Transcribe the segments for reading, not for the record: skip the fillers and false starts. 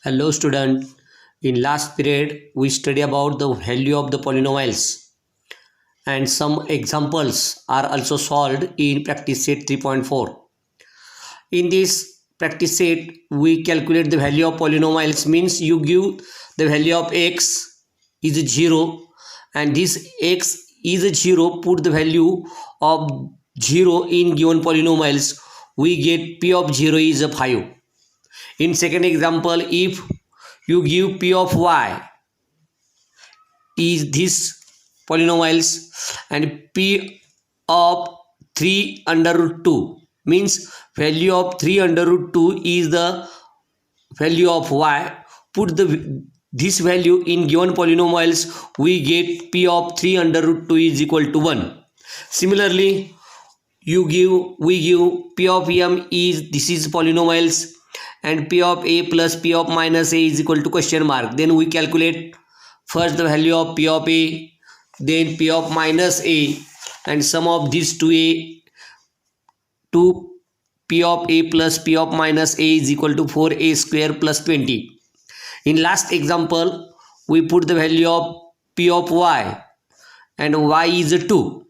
Hello student. In last period we study about the value of the polynomials and some examples are also solved in practice set 3.4. In this practice set we calculate the value of polynomials, means you give the value of x is 0 and this x is 0, put the value of 0 in given polynomials, we get p of 0 is 5. In second example, if you give p of y is this polynomials and p of 3 under root 2, means value of 3 under root 2 is the value of y, put this value in given polynomials, we get p of 3 under root 2 is equal to 1. Similarly, we give p of m is, this is polynomials, and p of a plus p of minus a is equal to question mark. Then we calculate first the value of p of a, then p of minus a, and sum of these two to p of a plus p of minus a is equal to 4a square plus 20. In last example, we put the value of p of y and y is 2.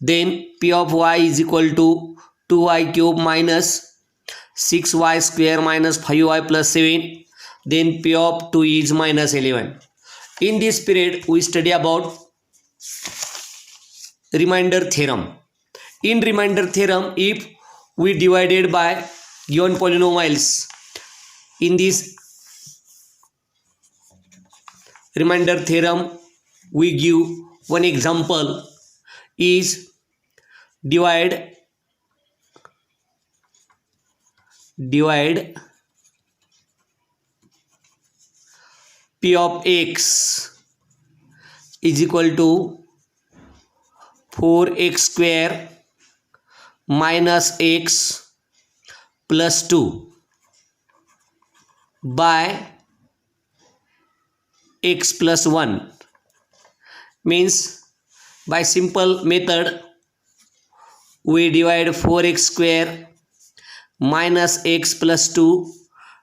Then p of y is equal to 2y cube minus 6y square minus 5y plus 7. Then p of 2 is minus 11. In this period we study about remainder theorem. In remainder theorem, if we divided by given polynomials, in this remainder theorem we give one example is divide p of x is equal to 4x square minus x plus 2 by x plus 1, means by simple method we divide 4x square minus x plus 2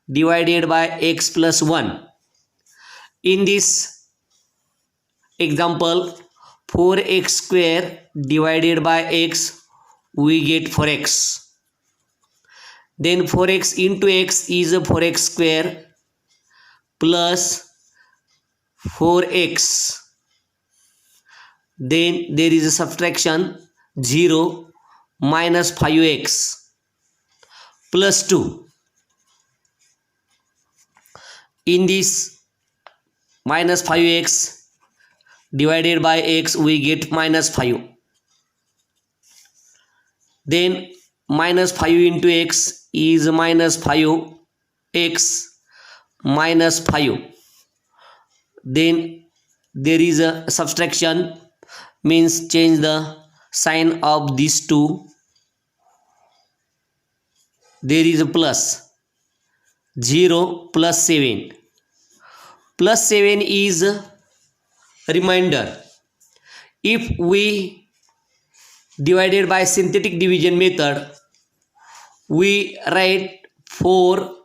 divided by x plus 1. In this example, 4x square divided by x, we get 4x. Then 4x into x is 4x square plus 4x. Then there is a subtraction, 0 minus 5x plus 2. In this minus 5x divided by x, we get minus 5. Then minus 5 into x is minus 5x minus 5. Then there is a subtraction, means change the sign of these two. There is a plus, 0 plus 7. Plus 7 is a remainder. If we divided by synthetic division method, we write 4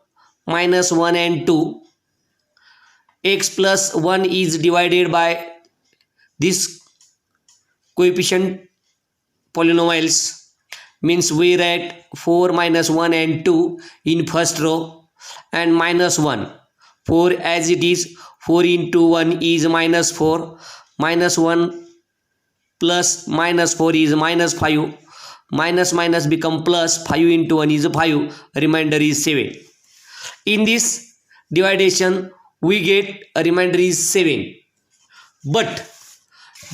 minus 1 and 2. X plus 1 is divided by this coefficient polynomials, means we write 4 minus 1 and 2 in first row and minus 1. 4 as it is, 4 into 1 is minus 4, minus 1 plus minus 4 is minus 5, minus minus become plus, 5 into 1 is 5, remainder is 7. In this division we get a remainder is 7. But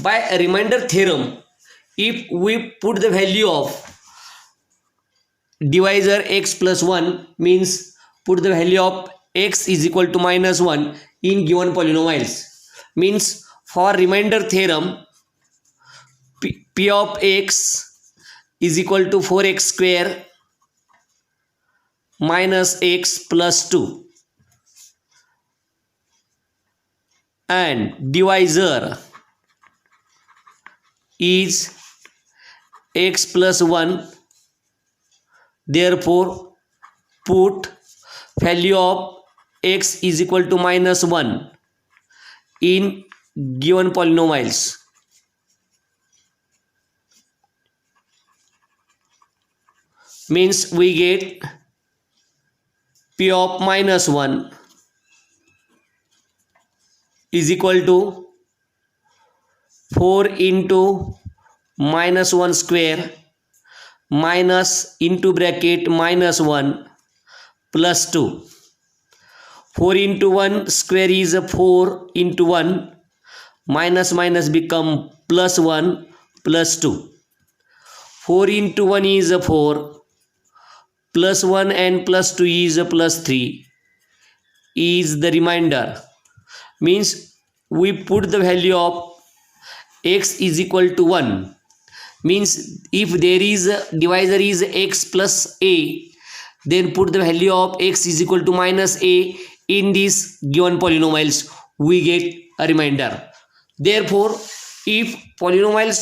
by a remainder theorem, if we put the value of divisor x plus 1, means put the value of x is equal to minus 1 in given polynomials, means for remainder theorem p of x is equal to 4x square minus x plus 2 and divisor is x plus 1. Therefore put value of x is equal to -1 in given polynomials. Means we get p of -1 is equal to 4 into -1 square minus into bracket -1 plus 2. 4 into 1 square is 4 into 1, minus minus become plus 1 plus 2. 4 into 1 is 4, plus 1 and plus 2 is plus 3, is the remainder. Means we put the value of x is equal to 1. Means if there is a divisor is x plus a, then put the value of x is equal to -a in these given polynomials, we get a remainder. Therefore, if polynomials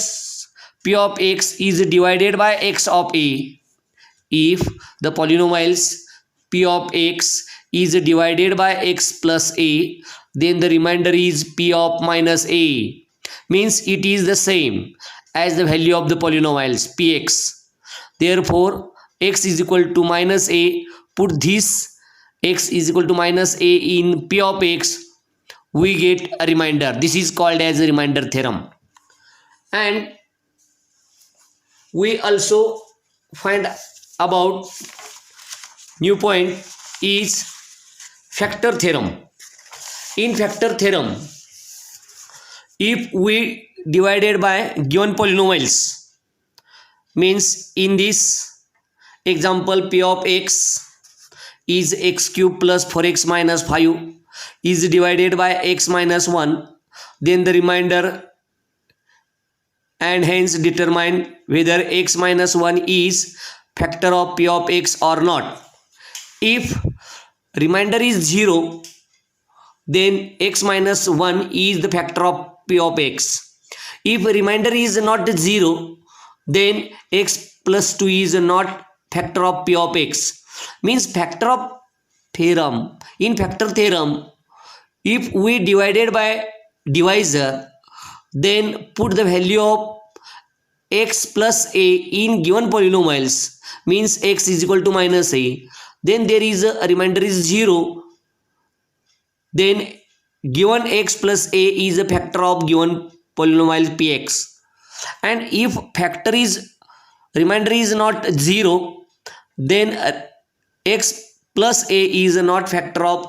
p of x is divided by x of a, if the polynomials p of x is divided by x plus a, then the remainder is p of -a. Means it is the same as the value of the polynomials px. Therefore, x is equal to -a. Put this x is equal to -a in p of x, we get a remainder. This is called as a remainder theorem. And we also find about new point is factor theorem. In factor theorem, if we divided by given polynomials, means in this example p of x is x cube plus 4x minus 5 is divided by x minus 1, then the remainder, and hence determine whether x minus 1 is factor of p of x or not. If remainder is 0, then x minus 1 is the factor of p of x. If remainder is not 0, then x plus 2 is not factor of p of x. Means factor of theorem. In factor theorem, if we divided by divisor, then put the value of x plus a in given polynomials, means x is equal to -a, then there is a remainder is 0, then given x plus a is a factor of given polynomial px. And if factor is remainder is not 0, then x plus a is not factor of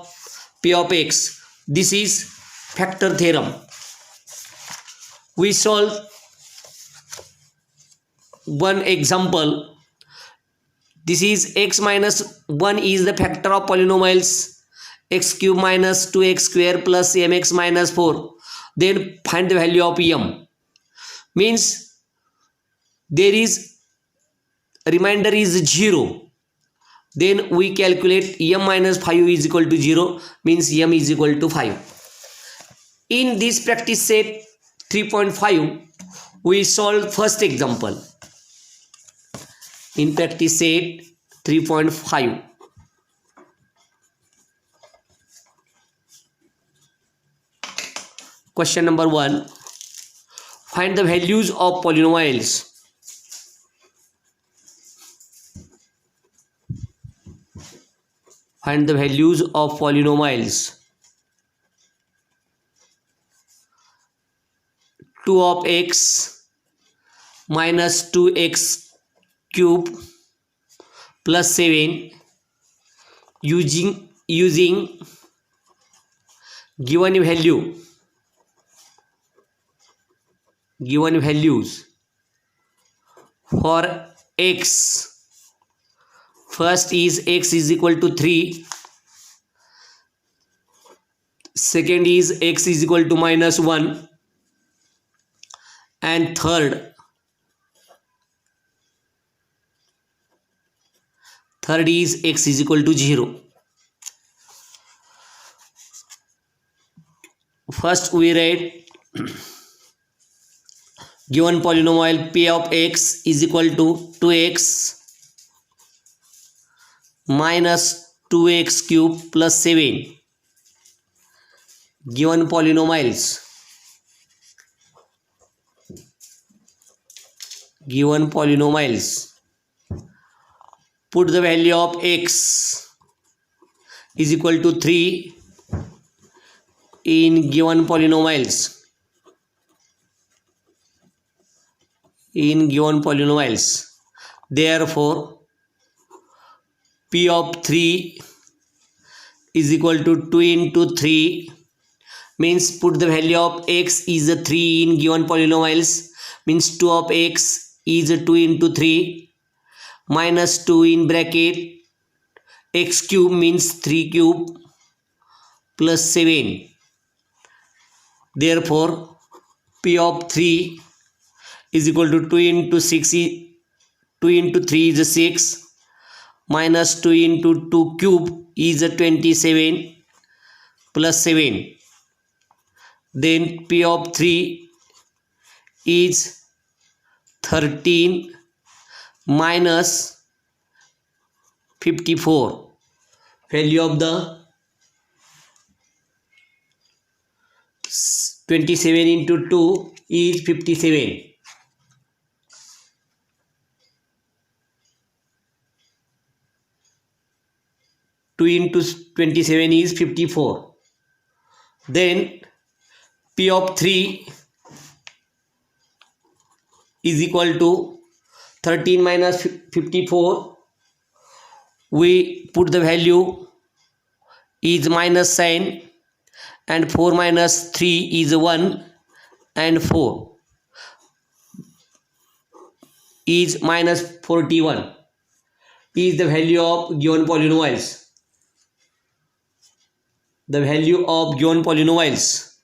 p of x. This is factor theorem. We solve one example. This is x minus 1 is the factor of polynomials x cube minus 2x square plus mx minus 4. Then find the value of m. Means there is remainder is 0. Then we calculate m minus 5 is equal to 0. Means m is equal to 5. In this practice set 3.5, we solve first example. In practice set 3.5, question number 1, find the values of polynomials. Find the values of polynomials 2 of x minus 2x cube plus 7 using given values for x. First is x is equal to 3, second is x is equal to -1, and third is x is equal to 0. First we write given polynomial p of x is equal to 2x minus 2x cube plus 7. Given polynomials. Put the value of x is equal to 3 in given polynomials. Therefore, p of 3 is equal to 2 into 3, means put the value of x is a 3 in given polynomials, means 2 of x is a 2 into 3 minus 2 in bracket x cube means 3 cube plus 7. Therefore, p of 3 is equal to 2 into 3 is 6 minus 2 into 2 cube is 27 plus 7. Then p of 3 is 13 minus 54. Value of the 27 into 2 is 57. Two into 27 is 54. Then p of 3 is equal to 13 minus 54. We put the value is minus sign, and 4 minus 3 is 1, and 4 is minus 41 is the value of given polynomials. The value of given polynomials.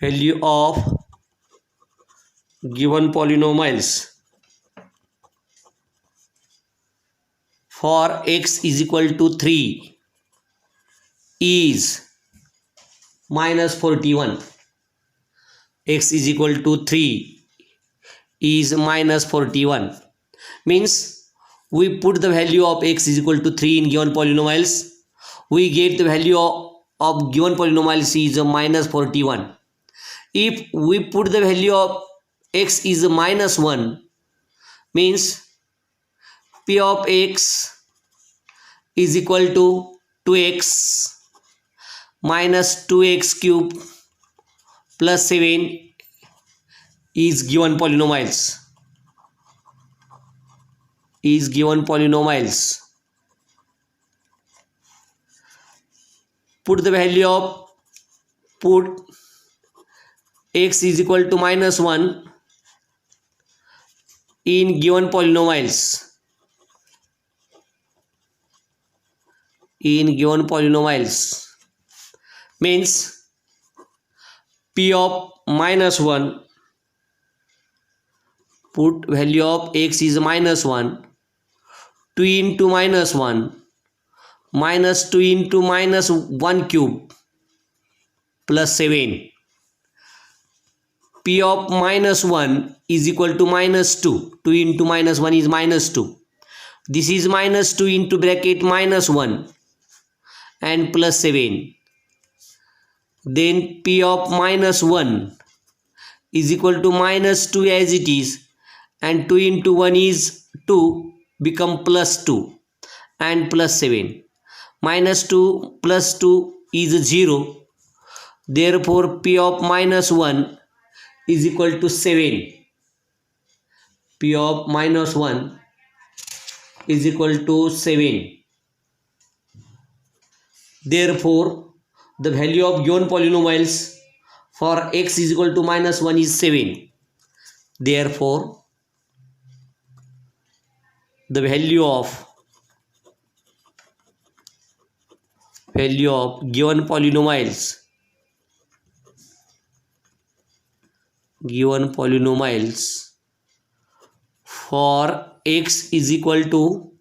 Value of given polynomials for x is equal to 3 is minus 41. X is equal to 3 is minus 41. Means we put the value of x is equal to 3 in given polynomials. We get the value of given polynomials is minus 41. If we put the value of x is minus 1, means p of x is equal to 2x minus 2x cube plus 7 is given polynomials. Put the value of x is equal to minus 1 in given polynomials. Means p of minus 1, put value of x is minus 1, 2 into minus 1 minus 2 into minus 1 cube plus 7. P of minus 1 is equal to minus 2. 2 into minus 1 is minus 2. This is minus 2 into bracket minus 1 and plus 7. Then p of minus 1 is equal to minus 2 as it is, and 2 into 1 is 2, become plus 2 and plus 7. Minus 2 plus 2 is 0. Therefore, p of minus 1 is equal to 7. P of minus 1 is equal to 7. Therefore, the value of given polynomials for x is equal to minus 1 is 7. Therefore, the value of given polynomials for x is equal to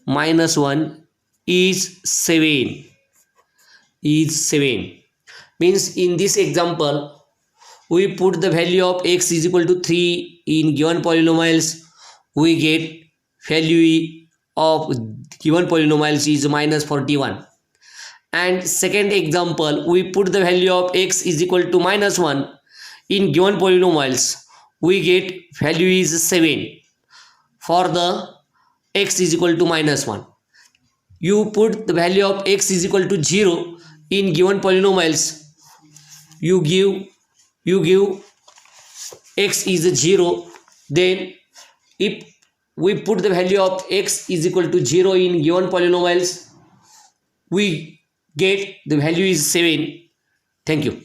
minus 1 is 7. Means in this example, we put the value of x is equal to 3 in given polynomials. We get value of given polynomials is minus 41. And second example, we put the value of x is equal to minus 1 in given polynomials. We get value is 7 for the x is equal to minus 1. You put the value of x is equal to 0 in given polynomials. You give x is 0. Then if we put the value of x is equal to 0 in given polynomials, we get the value is 7. Thank you.